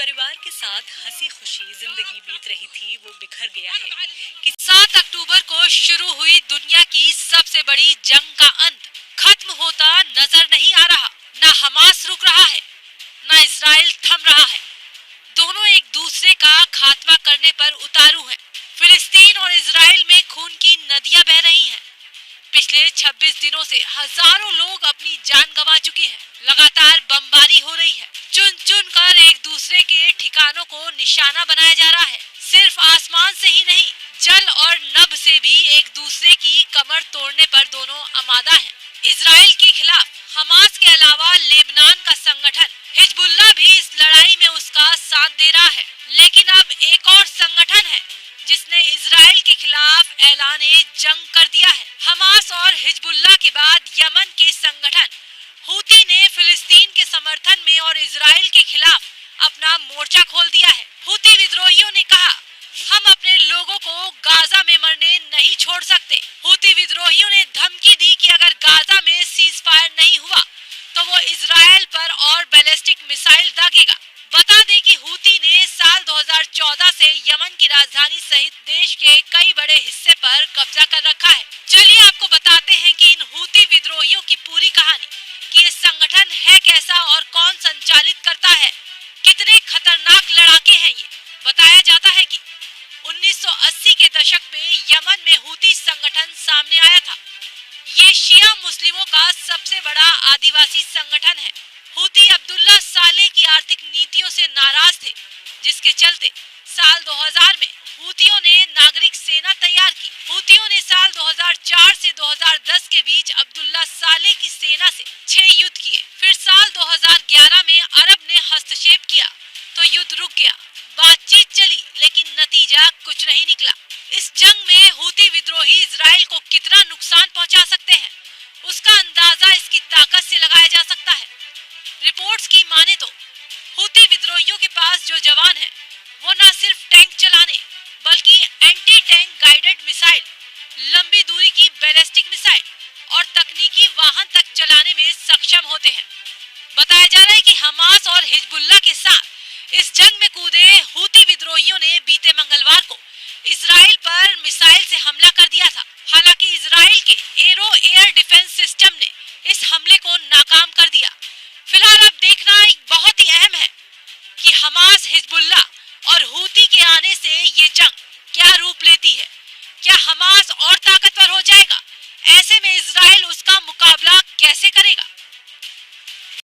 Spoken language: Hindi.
परिवार के साथ हंसी खुशी जिंदगी बीत रही थी वो बिखर गया है कि 7 अक्टूबर को शुरू हुई दुनिया की सबसे बड़ी जंग का अंत खत्म होता नजर नहीं आ रहा। न हमास रुक रहा है, न इजराइल थम रहा है। दोनों एक दूसरे का खात्मा करने पर उतारू हैं। फिलिस्तीन और इजराइल में खून की नदियां बह रही हैं। पिछले 26 दिनों से हजारों लोग अपनी जान गंवा चुके हैं। लगातार बमबारी हो रही है। चुन चुन कर एक दूसरे के ठिकानों को निशाना बनाया जा रहा है। सिर्फ आसमान से ही नहीं, जल और नभ से भी एक दूसरे की कमर तोड़ने पर दोनों आमादा हैं। इजराइल के खिलाफ हमास के अलावा लेबनान का संगठन हिजबुल्लाह भी इस लड़ाई में उसका साथ दे रहा है। लेकिन अब एक और संगठन है जिसने इजराइल के खिलाफ ऐलाने जंग कर दिया है। हमास और हिजबुल्लाह के बाद यमन के संगठन हूती ने फिलिस्तीन के समर्थन में और इजराइल के खिलाफ अपना मोर्चा खोल दिया है। हूती विद्रोहियों ने कहा, हम अपने लोगों को गाजा में मरने नहीं छोड़ सकते। हूती विद्रोहियों ने धमकी दी कि अगर गाजा में सीज फायर नहीं हुआ तो वो इजराइल पर और बैलिस्टिक मिसाइल दागेगा। बता दें कि हूती ने साल 2014 से यमन की राजधानी सहित देश के कई बड़े हिस्से पर कब्जा कर रखा है। चलिए आपको बताते हैं कि इन हूती विद्रोहियों की पूरी कहानी, कि ये संगठन है कैसा और कौन संचालित करता है, कितने खतरनाक लड़ाके हैं ये। बताया जाता है कि 1980 के दशक में यमन में हूती संगठन सामने आया था। ये शिया मुस्लिमों का सबसे बड़ा आदिवासी संगठन है। हूती अब्दुल्ला सालेह की आर्थिक नीतियों से नाराज थे, जिसके चलते साल 2000 में हूतियों ने नागरिक सेना तैयार की। हूतियों ने साल 2004 से 2010 के बीच अब्दुल्ला सालेह की सेना से 6 युद्ध किए। फिर साल 2011 में अरब ने हस्तक्षेप किया तो युद्ध रुक गया। बातचीत चली लेकिन नतीजा कुछ नहीं निकला। इस जंग में हूती विद्रोही इजराइल को कितना नुकसान पहुंचा सकते हैं, उसका अंदाजा इसकी ताकत से लगाया जा सकता है। रिपोर्ट्स की माने तो हूती विद्रोहियों के पास जो जवान हैं, वो न सिर्फ टैंक चलाने बल्कि एंटी टैंक गाइडेड मिसाइल, लंबी दूरी की बैलिस्टिक मिसाइल और तकनीकी वाहन तक चलाने में सक्षम होते हैं। बताया जा रहा है कि हमास और हिजबुल्लाह के साथ इस जंग में कूदे हूती विद्रोहियों ने बीते मंगलवार को इजराइल पर मिसाइल से हमला कर दिया था। हालांकि इजराइल के एरो एयर डिफेंस सिस्टम ने इस हमले को नाकाम कर दिया। फिलहाल अब देखना बहुत ही अहम है कि हमास, हिजबुल्लाह और हूती के आने से ये जंग क्या रूप लेती है। क्या हमास और ताकतवर हो जाएगा? ऐसे में इजराइल उसका मुकाबला कैसे करेगा?